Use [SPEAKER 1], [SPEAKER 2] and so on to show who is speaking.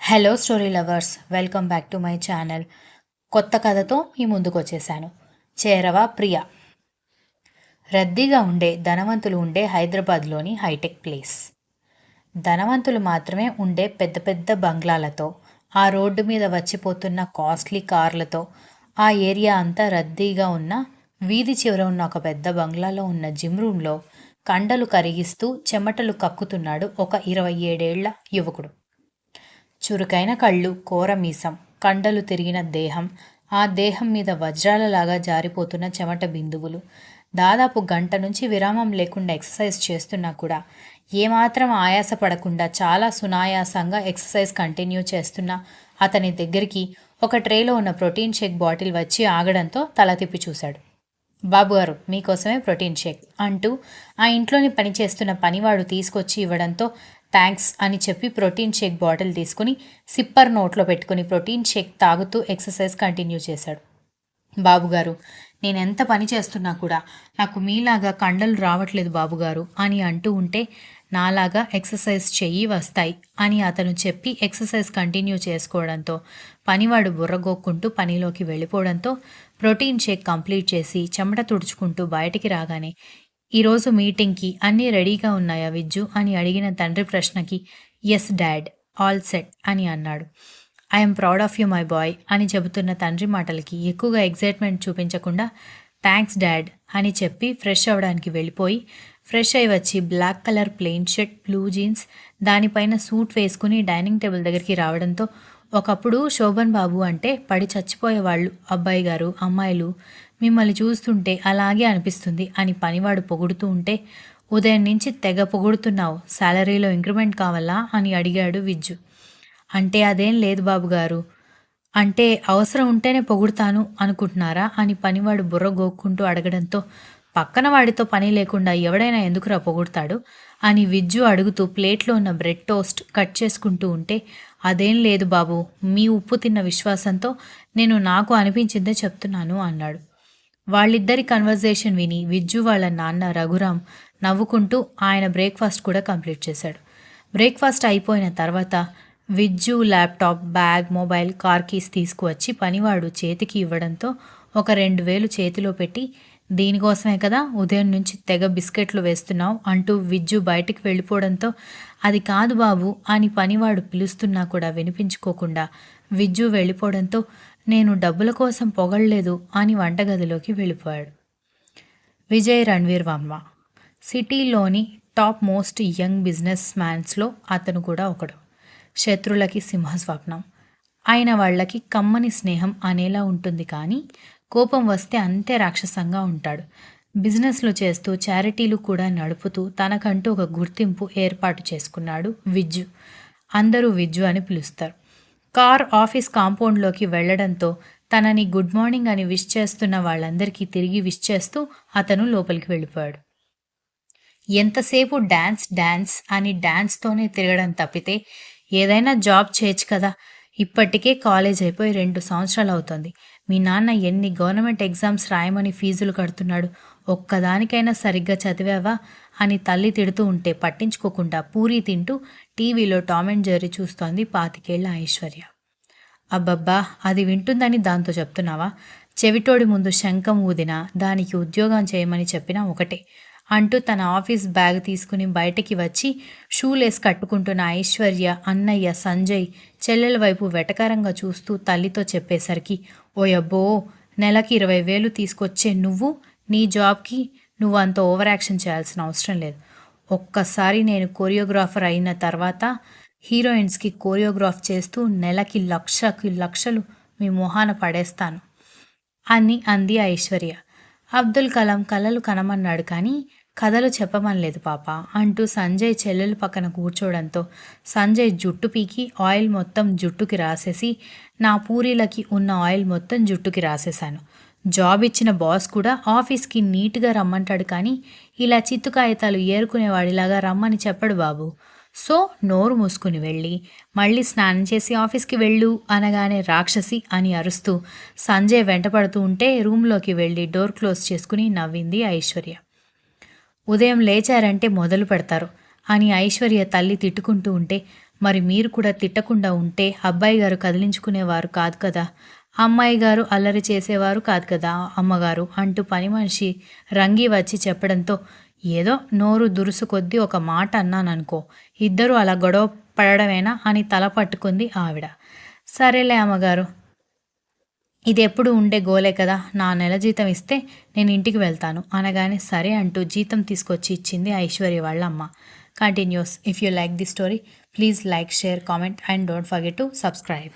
[SPEAKER 1] Hello story lovers, welcome back to my channel. కొత్త కథతో మీ ముందుకు వచ్చేసాను. చేరవ ప్రియ. రద్దీగా ఉండే ధనవంతులు ఉండే హైదరాబాద్లోని హైటెక్ ప్లేస్. ధనవంతులు మాత్రమే ఉండే పెద్ద పెద్ద బంగ్లాలతో, ఆ రోడ్డు మీద వచ్చిపోతున్న కాస్ట్లీ కార్లతో ఆ ఏరియా అంతా రద్దీగా ఉన్న వీధి చివర ఉన్న ఒక పెద్ద బంగ్లాలో ఉన్న జిమ్ రూమ్లో కండలు కరిగిస్తూ చెమటలు కక్కుతున్నాడు ఒక 27 ఏళ్ల యువకుడు. చురుకైన కళ్ళు, కోరమీసం, కండలు తిరిగిన దేహం, ఆ దేహం మీద వజ్రాలలాగా జారిపోతున్న చెమట బిందువులు. దాదాపు గంట నుంచి విరామం లేకుండా ఎక్సర్సైజ్ చేస్తున్నా కూడా ఏమాత్రం ఆయాస పడకుండా చాలా సునాయాసంగా ఎక్సర్సైజ్ కంటిన్యూ చేస్తున్న అతని దగ్గరికి ఒక ట్రేలో ఉన్న ప్రోటీన్ షేక్ బాటిల్ వచ్చి ఆగడంతో తల తిప్పి చూశాడు. బాబుగారు, మీకోసమే ప్రోటీన్ షేక్ అంటూ ఆ ఇంట్లోని పనిచేస్తున్న పనివాడు తీసుకొచ్చి ఇవ్వడంతో థ్యాంక్స్ అని చెప్పి ప్రోటీన్ షేక్ బాటిల్ తీసుకుని సిప్పర్ నోట్లో పెట్టుకుని ప్రోటీన్ షేక్ తాగుతూ ఎక్సర్సైజ్ కంటిన్యూ చేశాడు. బాబుగారు, నేనెంత పని చేస్తున్నా కూడా నాకు మీలాగా కండలు రావట్లేదు బాబుగారు అని అంటూ ఉంటే, నాలాగా ఎక్సర్సైజ్ చెయ్యి వస్తాయి అని అతను చెప్పి ఎక్సర్సైజ్ కంటిన్యూ చేసుకోవడంతో పనివాడు బుర్రగోక్కుంటూ పనిలోకి వెళ్ళిపోవడంతో ప్రోటీన్ షేక్ కంప్లీట్ చేసి చెమట తుడుచుకుంటూ బయటికి రాగానే, ఈరోజు మీటింగ్కి అన్నీ రెడీగా ఉన్నాయా విజ్జు అని అడిగిన తండ్రి ప్రశ్నకి ఎస్ డాడ్, ఆల్ సెట్ అని అన్నాడు. I'm proud of you my boy అని చెబుతున్న తండ్రి మాటలకి ఎక్కువగా ఎగ్జైట్మెంట్ చూపించకుండా థ్యాంక్స్ డాడ్ అని చెప్పి ఫ్రెష్ అవ్వడానికి వెళ్ళిపోయి ఫ్రెష్ అయి వచ్చి black colour plain shirt, blue jeans, దానిపైన సూట్ వేసుకుని డైనింగ్ టేబుల్ దగ్గరికి రావడంతో, ఒకప్పుడు శోభన్ బాబు అంటే పడి చచ్చిపోయేవాళ్ళు అబ్బాయి గారు, అమ్మాయిలు, మిమ్మల్ని చూస్తుంటే అలాగే అనిపిస్తుంది అని పనివాడు పొగుడుతూ ఉంటే, ఉదయం నుంచి తెగ పొగుడుతున్నావు, శాలరీలో ఇంక్రిమెంట్ కావాలా అని అడిగాడు విజ్జు. అంటే అదేం లేదు బాబుగారు, అంటే అవసరం ఉంటేనే పొగుడుతాను అనుకుంటున్నారా అని పనివాడు బుర్ర గోక్కుంటూ అడగడంతో, పక్కన వాడితో పని లేకుండా ఎవడైనా ఎందుకురా పొగుడతాడు అని విజ్జు అడుగుతూ ప్లేట్లో ఉన్న బ్రెడ్ టోస్ట్ కట్ చేసుకుంటూ ఉంటే, అదేం లేదు బాబు, మీ ఉప్పు తిన్న విశ్వాసంతో నేను నాకు అనిపించిందే చెప్తున్నాను అన్నాడు. వాళ్ళిద్దరి కన్వర్జేషన్ విని విజ్జు వాళ్ళ నాన్న రఘురాం నవ్వుకుంటూ ఆయన బ్రేక్ఫాస్ట్ కూడా కంప్లీట్ చేశాడు. బ్రేక్ఫాస్ట్ అయిపోయిన తర్వాత Vijju laptop, bag, mobile, car keys తీసుకువచ్చి పనివాడు చేతికి ఇవ్వడంతో ఒక 2000 చేతిలో పెట్టి, దీనికోసమే కదా ఉదయం నుంచి తెగ బిస్కెట్లు వేస్తున్నావు అంటూ విజ్జు బయటికి వెళ్ళిపోవడంతో, అది కాదు బాబు అని పనివాడు పిలుస్తున్నా కూడా వినిపించుకోకుండా విజ్జు వెళ్ళిపోవడంతో, నేను డబ్బుల కోసం పొగడలేదు అని వంటగదిలోకి వెళ్ళిపోయాడు. విజయ్ రణ్వీర్ వర్మ సిటీలోని టాప్ మోస్ట్ యంగ్ బిజినెస్ మ్యాన్స్లో అతను కూడా ఒకడు. శత్రులకి సింహస్వప్నం. ఆయన వాళ్ళకి కమ్మని స్నేహం అనేలా ఉంటుంది, కానీ కోపం వస్తే అంతే రాక్షసంగా ఉంటాడు. బిజినెస్లు చేస్తూ చారిటీలు కూడా నడుపుతూ తనకంటూ ఒక గుర్తింపు ఏర్పాటు చేసుకున్నాడు విజ్జు. అందరూ విజ్జు అని పిలుస్తారు. కార్ ఆఫీస్ కాంపౌండ్లోకి వెళ్లడంతో తనని గుడ్ మార్నింగ్ అని విష్ చేస్తున్న వాళ్ళందరికీ తిరిగి విష్ చేస్తూ అతను లోపలికి వెళ్ళిపోయాడు. ఎంతసేపు డ్యాన్స్ డ్యాన్స్ అని డ్యాన్స్తోనే తిరగడం తప్పితే ఏదైనా జాబ్ చేయొచ్చు కదా, ఇప్పటికే కాలేజ్ అయిపోయి 2 సంవత్సరాలు అవుతుంది. మీ నాన్న ఎన్ని గవర్నమెంట్ ఎగ్జామ్స్ రాయమని ఫీజులు కడుతున్నాడు, ఒక్కదానికైనా సరిగ్గా చదివావా అని తల్లి తిడుతూ ఉంటే పట్టించుకోకుండా పూరీ తింటూ టీవీలో టామ్ అండ్ జెర్రీ చూస్తోంది 25 ఏళ్ల ఐశ్వర్య. అబ్బబ్బా, అది వింటుందని దాంతో చెప్తున్నావా? చెవిటోడి ముందు శంఖం ఊదినా, దానికి ఉద్యోగం చేయమని చెప్పినా ఒకటే అంటూ తన ఆఫీస్ బ్యాగ్ తీసుకుని బయటికి వచ్చి షూలేస్ కట్టుకుంటున్న ఐశ్వర్య అన్నయ్య సంజయ్ చెల్లెల వైపు వెటకారంగా చూస్తూ తల్లితో చెప్పేసరికి, ఓయబ్బో, నెలకి 20,000 తీసుకొచ్చే నువ్వు, నీ జాబ్కి నువ్వు అంత ఓవర్ యాక్షన్ చేయాల్సిన అవసరం లేదు. ఒక్కసారి నేను కొరియోగ్రాఫర్ అయిన తర్వాత హీరోయిన్స్కి కొరియోగ్రాఫ్ చేస్తూ నెలకి లక్షలు మీ మొహాన పడేస్తాను అని అంది ఐశ్వర్య. అబ్దుల్ కలాం కలలు కనమన్నాడు, కానీ కథలు చెప్పమనలేదు పాప అంటూ సంజయ్ చెల్లెలు పక్కన కూర్చోవడంతో సంజయ్ జుట్టు పీకి ఆయిల్ మొత్తం జుట్టుకి రాసేసి, నా పూరీలకి ఉన్న ఆయిల్ మొత్తం జుట్టుకి రాసేశాను. జాబ్ ఇచ్చిన బాస్ కూడా ఆఫీస్కి నీట్గా రమ్మంటాడు, కానీ ఇలా చిత్తు కాగితాలు ఏరుకునేవాడిలాగా రమ్మని చెప్పడు బాబు. సో నోరు మూసుకుని వెళ్ళి మళ్ళీ స్నానం చేసి ఆఫీస్కి వెళ్ళు అనగానే రాక్షసి అని అరుస్తూ సంజయ్ వెంటపడుతూ ఉంటే రూమ్లోకి వెళ్ళి డోర్ క్లోజ్ చేసుకుని నవ్వింది ఐశ్వర్య. ఉదయం లేచారంటే మొదలు పెడతారు అని ఐశ్వర్య తల్లి తిట్టుకుంటూ ఉంటే, మరి మీరు కూడా తిట్టకుండా ఉంటే అబ్బాయి గారు కదిలించుకునేవారు కాదు కదా, అమ్మాయి గారు అల్లరి చేసేవారు కాదు కదా అమ్మగారు అంటూ పని మనిషి రంగి వచ్చి చెప్పడంతో ఏదో నోరు దురుసు కొద్దీ ఒక మాట అన్నాననుకో, ఇద్దరూ అలా గొడవ పడడమేనా అని తల పట్టుకుంది ఆవిడ. సరేలే అమ్మగారు, ఇది ఎప్పుడు ఉండే గోలే కదా, నా నెల జీతం ఇస్తే నేను ఇంటికి వెళ్తాను అనగానే సరే అంటూ జీతం తీసుకొచ్చి ఇచ్చింది ఐశ్వర్య వాళ్ళ అమ్మ. Continuous. If you like the story please like, share, comment and don't forget to subscribe.